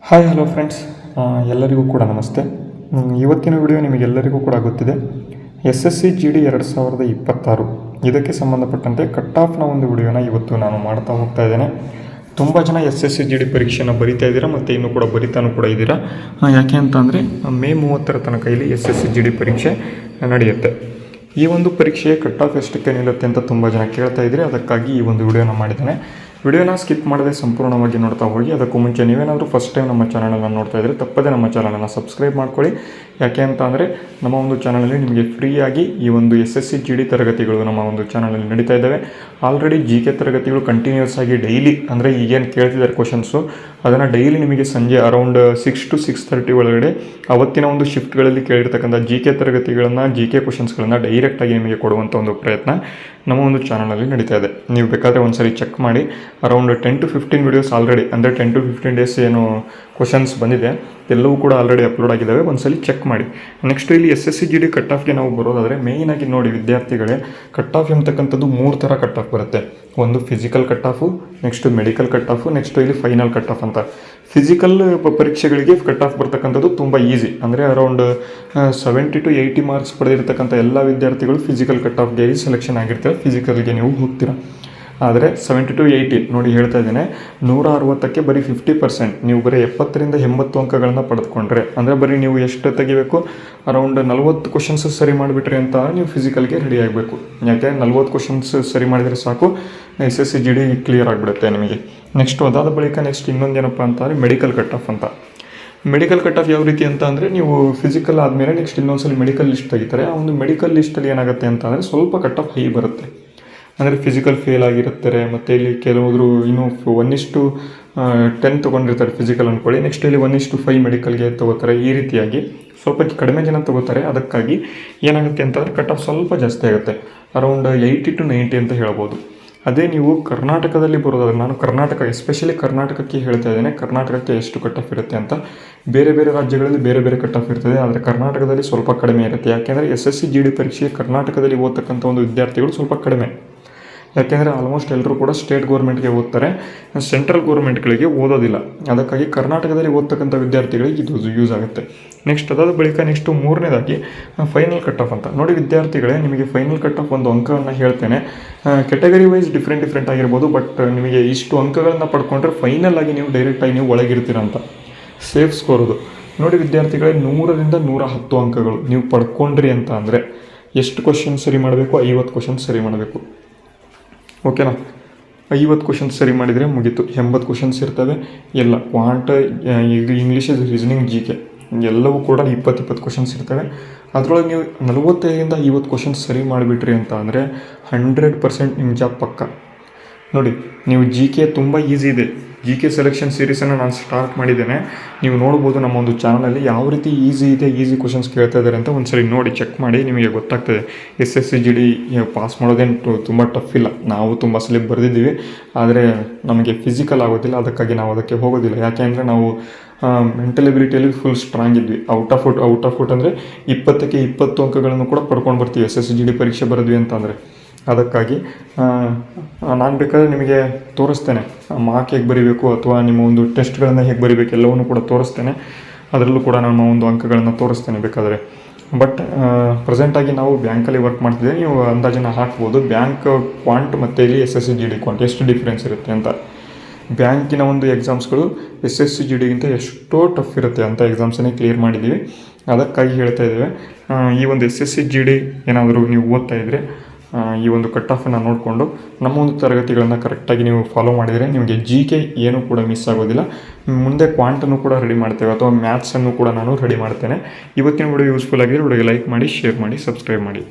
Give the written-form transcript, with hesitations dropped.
Hi hello friends, ಎಲ್ಲರಿಗೂ ಕೂಡ ನಮಸ್ತೆ. ಇವತ್ತಿನ ವಿಡಿಯೋ ನಿಮಗೆಲ್ಲರಿಗೂ ಕೂಡ ಗೊತ್ತಿದೆ. SSC GD 2026 ಇದಕ್ಕೆ ಸಂಬಂಧಪಟ್ಟಂತೆ ಕಟ್ ಆಫ್ನ ಒಂದು ವಿಡಿಯೋನ ಇವತ್ತು ನಾನು ಮಾಡ್ತಾ ಹೋಗ್ತಾ ಇದ್ದೇನೆ. ತುಂಬ ಜನ SSC GD ಪರೀಕ್ಷೆನ ಬರಿತಾ ಇದ್ದೀರಾ ಮತ್ತು ಇನ್ನೂ ಕೂಡ ಬರಿತಾನೂ ಕೂಡ ಇದ್ದೀರಾ. ಯಾಕೆ ಅಂತಂದರೆ ಮೇ 30 ತನಕ ಇಲ್ಲಿ SSC GD ಪರೀಕ್ಷೆ ನಡೆಯುತ್ತೆ. ಈ ಒಂದು ಪರೀಕ್ಷೆಯ ಕಟ್ ಆಫ್ ಎಷ್ಟಕ್ಕೆ ನಿಲ್ಲುತ್ತೆ ಅಂತ ತುಂಬ ಜನ ಕೇಳ್ತಾ ಇದ್ದೀರಿ. ಅದಕ್ಕಾಗಿ ಈ ಒಂದು ವಿಡಿಯೋನ ಮಾಡಿದ್ದೇನೆ. ವಿಡಿಯೋನ ಸ್ಕಿಪ್ ಮಾಡದೆ ಸಂಪೂರ್ಣವಾಗಿ ನೋಡ್ತಾ ಹೋಗಿ. ಅದಕ್ಕೂ ಮುಂಚೆ ನೀವೇನಾದರೂ ಫಸ್ಟ್ ಟೈಮ್ ನಮ್ಮ ಚಾನಲನ್ನು ನೋಡ್ತಾ ಇದ್ದರೆ ತಪ್ಪದೆ ನಮ್ಮ ಚಾನಲನ್ನು ಸಬ್ಸ್ಕ್ರೈಬ್ ಮಾಡ್ಕೊಳ್ಳಿ. ಯಾಕೆ ಅಂತ ಅಂದರೆ ನಮ್ಮ ಒಂದು ಚಾನಲಲ್ಲಿ ನಿಮಗೆ ಫ್ರೀಯಾಗಿ ಈ ಒಂದು SSC GD ತರಗತಿಗಳು ನಮ್ಮ ಒಂದು ಚಾನಲಲ್ಲಿ ನಡೀತಾ ಇದ್ದಾವೆ. ಆಲ್ರೆಡಿ GK ತರಗತಿಗಳು ಕಂಟಿನ್ಯೂಸ್ ಆಗಿ ಡೈಲಿ, ಅಂದರೆ ಈಗೇನು ಕೇಳ್ತಿದ್ದಾರೆ ಕ್ವಶನ್ಸು, ಅದನ್ನು ಡೈಲಿ ನಿಮಗೆ ಸಂಜೆ ಅರೌಂಡ್ 6 to 6:30 ಒಳಗಡೆ ಅವತ್ತಿನ ಒಂದು ಶಿಫ್ಟ್ಗಳಲ್ಲಿ ಕೇಳಿರ್ತಕ್ಕಂಥ GK ತರಗತಿಗಳನ್ನು, GK ಕ್ವಶನ್ಸ್ಗಳನ್ನು ಡೈರೆಕ್ಟಾಗಿ ನಿಮಗೆ ಕೊಡುವಂಥ ಒಂದು ಪ್ರಯತ್ನ ನಮ್ಮ ಒಂದು ಚಾನಲಲ್ಲಿ ನಡೀತಾ ಇದೆ. ನೀವು ಬೇಕಾದರೆ ಒಂದ್ಸರಿ ಚೆಕ್ ಮಾಡಿ. ಅರೌಂಡ್ 10 to 15 ವೀಡಿಯೋಸ್ ಆಲ್ರೆಡಿ, ಅಂದರೆ 10 to 15 ಡೇಸ್ ಏನು ಕ್ವಶನ್ಸ್ ಬಂದಿದೆ ಎಲ್ಲವೂ ಕೂಡ ಆಲ್ರೆಡಿ ಅಪ್ಲೋಡ್ ಆಗಿದ್ದಾವೆ. ಒಂದ್ಸಲಿ ಚೆಕ್ ಮಾಡಿ. ನೆಕ್ಸ್ಟ್ ಇಲ್ಲಿ SSC GD ಕಟ್ ಆಫ್ಗೆ ನಾವು ಬರೋದಾದರೆ ಮೇಯ್ನಾಗಿ ನೋಡಿ ವಿದ್ಯಾರ್ಥಿಗಳೇ, ಕಟ್ ಆಫ್ ಎಂಬತಕ್ಕಂಥದ್ದು 3 ಥರ ಕಟ್ ಆಫ್ ಬರುತ್ತೆ. ಒಂದು physical cut off, next medical cut off, next ಇಲ್ಲಿ ಫೈನಲ್ ಕಟ್ ಆಫ್ ಅಂತ. ಫಿಸಿಕಲ್ ಪರೀಕ್ಷೆಗಳಿಗೆ ಕಟ್ ಆಫ್ ಬರ್ತಕ್ಕಂಥದ್ದು ತುಂಬ ಈಸಿ, ಅಂದರೆ ಅರೌಂಡ್ 70 to 80 ಮಾರ್ಕ್ಸ್ ಪಡೆದಿರ್ತಕ್ಕಂಥ ಎಲ್ಲ ವಿದ್ಯಾರ್ಥಿಗಳು ಫಿಸಿಕಲ್ ಕಟ್ ಆಫ್ಗೆ ಸೆಲೆಕ್ಷನ್ ಆಗಿರ್ತಾರೆ. ಫಿಸಿಕಲ್ಗೆ ನೀವು ಹೋಗ್ತೀರಾ. ಆದರೆ 70 to 80 ನೋಡಿ ಹೇಳ್ತಾ ಇದ್ದೇನೆ, 160ಕ್ಕೆ ಬರೀ 50%. ನೀವು ಬರೀ 70ರಿಂದ 80 ಅಂಕಗಳನ್ನು ಪಡೆದುಕೊಂಡ್ರೆ, ಅಂದರೆ ಬರೀ ನೀವು ಎಷ್ಟು ತೆಗಿಬೇಕು, ಅರೌಂಡ್ 40 ಕ್ವಶನ್ಸ್ ಸರಿ ಮಾಡಿಬಿಟ್ರಿ ಅಂತ ನೀವು ಫಿಸಿಕಲ್ಗೆ ರೆಡಿ ಆಗಬೇಕು. ಯಾಕೆ 40 ಕ್ವಶನ್ಸ್ ಸರಿ ಮಾಡಿದರೆ ಸಾಕು, SSC GD ಕ್ಲಿಯರ್ ಆಗಿಬಿಡುತ್ತೆ ನಿಮಗೆ. ನೆಕ್ಸ್ಟ್ ಅದಾದ ಬಳಿಕ ನೆಕ್ಸ್ಟ್ ಇನ್ನೊಂದೇನಪ್ಪ ಅಂತಂದರೆ ಮೆಡಿಕಲ್ ಕಟ್ ಆಫ್ ಅಂತ. ಮೆಡಿಕಲ್ ಕಟ್ ಆಫ್ ಯಾವ ರೀತಿ ಅಂತ ಅಂದರೆ, ನೀವು ಫಿಸಿಕಲ್ ಆದಮೇಲೆ ನೆಕ್ಸ್ಟ್ ಇನ್ನೊಂದ್ಸಲ ಮೆಡಿಕಲ್ ಲಿಸ್ಟ್ ತೆಗಿತಾರೆ. ಆ ಒಂದು ಮೆಡಿಕಲ್ ಲಿಸ್ಟಲ್ಲಿ ಏನಾಗುತ್ತೆ ಅಂತ ಅಂದರೆ ಸ್ವಲ್ಪ ಕಟ್ ಆಫ್ ಹೈ ಬರುತ್ತೆ. ಅಂದರೆ ಫಿಸಿಕಲ್ ಫೇಲ್ ಆಗಿರ್ತಾರೆ, ಮತ್ತು ಇಲ್ಲಿ ಕೆಲವರು ಇನ್ನೂ 1:10 ತೊಗೊಂಡಿರ್ತಾರೆ ಫಿಸಿಕಲ್ ಅಂದ್ಕೊಳ್ಳಿ. ನೆಕ್ಸ್ಟ್ ಇಲ್ಲಿ 1:5 ಮೆಡಿಕಲ್ಗೆ ತೊಗೋತಾರೆ. ಈ ರೀತಿಯಾಗಿ ಸ್ವಲ್ಪ ಕಡಿಮೆ ಜನ ತೊಗೋತಾರೆ. ಅದಕ್ಕಾಗಿ ಏನಾಗುತ್ತೆ ಅಂತಂದರೆ ಕಟ್ ಆಫ್ ಸ್ವಲ್ಪ ಜಾಸ್ತಿ ಆಗುತ್ತೆ, ಅರೌಂಡ್ 80 to 90 ಅಂತ ಹೇಳ್ಬೋದು. ಅದೇ ನೀವು ಕರ್ನಾಟಕದಲ್ಲಿ ಬರೋದಾದ್ರೆ, ನಾನು ಕರ್ನಾಟಕ ಎಸ್ಪೆಷಲಿ ಕರ್ನಾಟಕಕ್ಕೆ ಹೇಳ್ತಾ ಇದ್ದೇನೆ, ಕರ್ನಾಟಕಕ್ಕೆ ಎಷ್ಟು ಕಟ್ ಆಫ್ ಇರುತ್ತೆ ಅಂತ. ಬೇರೆ ಬೇರೆ ರಾಜ್ಯಗಳಲ್ಲಿ ಬೇರೆ ಬೇರೆ ಕಟ್ ಆಫ್ ಇರ್ತದೆ, ಆದರೆ ಕರ್ನಾಟಕದಲ್ಲಿ ಸ್ವಲ್ಪ ಕಡಿಮೆ ಇರುತ್ತೆ. ಯಾಕೆಂದರೆ SSC GD ಪರೀಕ್ಷೆ ಕರ್ನಾಟಕದಲ್ಲಿ ಓದ್ತಕ್ಕಂಥ ಒಂದು ವಿದ್ಯಾರ್ಥಿಗಳು ಸ್ವಲ್ಪ ಕಡಿಮೆ. ಯಾಕೆಂದರೆ ಆಲ್ಮೋಸ್ಟ್ ಎಲ್ಲರೂ ಕೂಡ ಸ್ಟೇಟ್ ಗೌರ್ಮೆಂಟ್ಗೆ ಓದ್ತಾರೆ, ಸೆಂಟ್ರಲ್ ಗೌರ್ಮೆಂಟ್ಗಳಿಗೆ ಓದೋದಿಲ್ಲ. ಅದಕ್ಕಾಗಿ ಕರ್ನಾಟಕದಲ್ಲಿ ಓದ್ತಕ್ಕಂಥ ವಿದ್ಯಾರ್ಥಿಗಳಿಗೆ ಇದು ಯೂಸ್ ಆಗುತ್ತೆ. ನೆಕ್ಸ್ಟ್ ಅದಾದ ಬಳಿಕ ನೆಕ್ಸ್ಟು 3ನೇದಾಗಿ ಫೈನಲ್ ಕಟ್ ಆಫ್ ಅಂತ. ನೋಡಿ ವಿದ್ಯಾರ್ಥಿಗಳೇ, ನಿಮಗೆ ಫೈನಲ್ ಕಟ್ ಆಫ್ ಒಂದು ಅಂಕವನ್ನು ಹೇಳ್ತೇನೆ. ಕೆಟಗರಿ ವೈಸ್ ಡಿಫ್ರೆಂಟ್ ಆಗಿರ್ಬೋದು, ಬಟ್ ನಿಮಗೆ ಇಷ್ಟು ಅಂಕಗಳನ್ನು ಪಡ್ಕೊಂಡ್ರೆ ಫೈನಲ್ ಆಗಿ ನೀವು ಡೈರೆಕ್ಟಾಗಿ ನೀವು ಒಳಗಿರ್ತೀರ ಅಂತ ಸೇಫ್ ಸ್ಕೋರದು. ನೋಡಿ ವಿದ್ಯಾರ್ಥಿಗಳೇ, 100ರಿಂದ 110 ಅಂಕಗಳು ನೀವು ಪಡ್ಕೊಂಡ್ರಿ ಅಂತ ಅಂದರೆ ಎಷ್ಟು ಕ್ವಶನ್ ಸರಿ ಮಾಡಬೇಕು? 50 ಕ್ವಶನ್ ಸರಿ ಮಾಡಬೇಕು. ಓಕೆನಾ? 50 ಕ್ವಶನ್ಸ್ ಸರಿ ಮಾಡಿದರೆ ಮುಗೀತು. 80 ಕ್ವಶನ್ಸ್ ಇರ್ತವೆ. ಎಲ್ಲ ಕ್ವಾಂಟ್, ಇಂಗ್ಲೀಷ್, ರೀಸನಿಂಗ್, GK ಎಲ್ಲವೂ ಕೂಡ 20 ಕ್ವಶನ್ಸ್ ಇರ್ತವೆ. ಅದರೊಳಗೆ ನೀವು 45ರಿಂದ 50 ಕ್ವಶನ್ಸ್ ಸರಿ ಮಾಡಿಬಿಟ್ರಿ ಅಂತ ಅಂದರೆ 100% ನಿಮ್ಮ ಜಾಬ್ ಪಕ್ಕ. ನೋಡಿ, ನೀವು GK ತುಂಬ ಈಸಿ ಇದೆ. GK ಸೆಲೆಕ್ಷನ್ ಸೀರೀಸನ್ನು ನಾನು ಸ್ಟಾರ್ಟ್ ಮಾಡಿದ್ದೇನೆ. ನೀವು ನೋಡ್ಬೋದು ನಮ್ಮ ಒಂದು ಚಾನಲಲ್ಲಿ ಯಾವ ರೀತಿ ಈಸಿ ಇದೆ, ಈಸಿ ಕ್ವಶನ್ಸ್ ಕೇಳ್ತಾ ಇದ್ದಾರೆ ಅಂತ. ಒಂದ್ಸರಿ ನೋಡಿ, ಚೆಕ್ ಮಾಡಿ, ನಿಮಗೆ ಗೊತ್ತಾಗ್ತದೆ. SSC GD ಪಾಸ್ ಮಾಡೋದೇನು ತುಂಬ ಟಫ್ ಇಲ್ಲ. ನಾವು ತುಂಬ ಸಲ ಬರೆದಿದ್ದೀವಿ, ಆದರೆ ನಮಗೆ ಫಿಸಿಕಲ್ ಆಗೋದಿಲ್ಲ. ಅದಕ್ಕಾಗಿ ನಾವು ಅದಕ್ಕೆ ಹೋಗೋದಿಲ್ಲ. ಯಾಕೆ ಅಂದರೆ ನಾವು ಮೆಂಟಲ್ ಎಬಿಲಿಟಿಯಲ್ಲಿ ಫುಲ್ ಸ್ಟ್ರಾಂಗ್ ಇದ್ವಿ. ಔಟ್ ಆಫ್ ಔಟ್ ಅಂದರೆ 20ಕ್ಕೆ 20 ಅಂಕಗಳನ್ನು ಕೂಡ ಪಡ್ಕೊಂಡು ಬರ್ತೀವಿ SSC GD ಪರೀಕ್ಷೆ ಬರೆದ್ವಿ ಅಂತಂದರೆ. ಅದಕ್ಕಾಗಿ ನಾನು ಬೇಕಾದರೆ ನಿಮಗೆ ತೋರಿಸ್ತೇನೆ ಮಾರ್ಕ್ ಹೇಗೆ ಬರೀಬೇಕು, ಅಥವಾ ನಿಮ್ಮ ಒಂದು ಟೆಸ್ಟ್ಗಳನ್ನು ಹೇಗೆ ಬರೀಬೇಕು ಎಲ್ಲವನ್ನೂ ಕೂಡ ತೋರಿಸ್ತೇನೆ. ಅದರಲ್ಲೂ ಕೂಡ ನಮ್ಮ ಒಂದು ಅಂಕಗಳನ್ನು ತೋರಿಸ್ತೇನೆ ಬೇಕಾದರೆ. ಬಟ್ ಪ್ರೆಸೆಂಟಾಗಿ ನಾವು ಬ್ಯಾಂಕಲ್ಲಿ ವರ್ಕ್ ಮಾಡ್ತಿದ್ದೇವೆ. ನೀವು ಅಂದಾಜನ್ನು ಹಾಕ್ಬೋದು, ಬ್ಯಾಂಕ್ ಕ್ವಾಂಟ್ ಮತ್ತು ಇಲ್ಲಿ SSC GD ಕ್ವಾಂಟ್ ಎಷ್ಟು ಡಿಫ್ರೆನ್ಸ್ ಇರುತ್ತೆ ಅಂತ. ಬ್ಯಾಂಕಿನ ಒಂದು ಎಕ್ಸಾಮ್ಸ್ಗಳು SSC GDಗಿಂತ ಎಷ್ಟೋ ಟಫ್ ಇರುತ್ತೆ ಅಂತ ಎಕ್ಸಾಮ್ಸನ್ನೇ ಕ್ಲಿಯರ್ ಮಾಡಿದ್ದೀವಿ. ಅದಕ್ಕಾಗಿ ಹೇಳ್ತಾ ಇದ್ದೇವೆ, ಈ ಒಂದು SSC GD ಏನಾದರೂ ನೀವು ಓದ್ತಾ ಇದ್ದರೆ ಈ ಒಂದು ಕಟ್ ಆಫನ್ನು ನೋಡಿಕೊಂಡು ನಮ್ಮ ಒಂದು ತರಗತಿಗಳನ್ನು ಕರೆಕ್ಟಾಗಿ ನೀವು ಫಾಲೋ ಮಾಡಿದರೆ ನಿಮಗೆ GK ಏನೂ ಕೂಡ ಮಿಸ್ ಆಗೋದಿಲ್ಲ. ಮುಂದೆ ಕ್ವಾಂಟನ್ನು ಕೂಡ ರೆಡಿ ಮಾಡ್ತೇವೆ, ಅಥವಾ ಮ್ಯಾಥ್ಸನ್ನು ಕೂಡ ನಾನು ರೆಡಿ ಮಾಡ್ತೇನೆ. ಇವತ್ತಿನ ವಿಡಿಯೋ ಯೂಸ್ಫುಲ್ ಆಗಿದೆ. ವಿಡಿಯೋಗೆ ಲೈಕ್ ಮಾಡಿ, ಶೇರ್ ಮಾಡಿ, ಸಬ್ಸ್ಕ್ರೈಬ್ ಮಾಡಿ.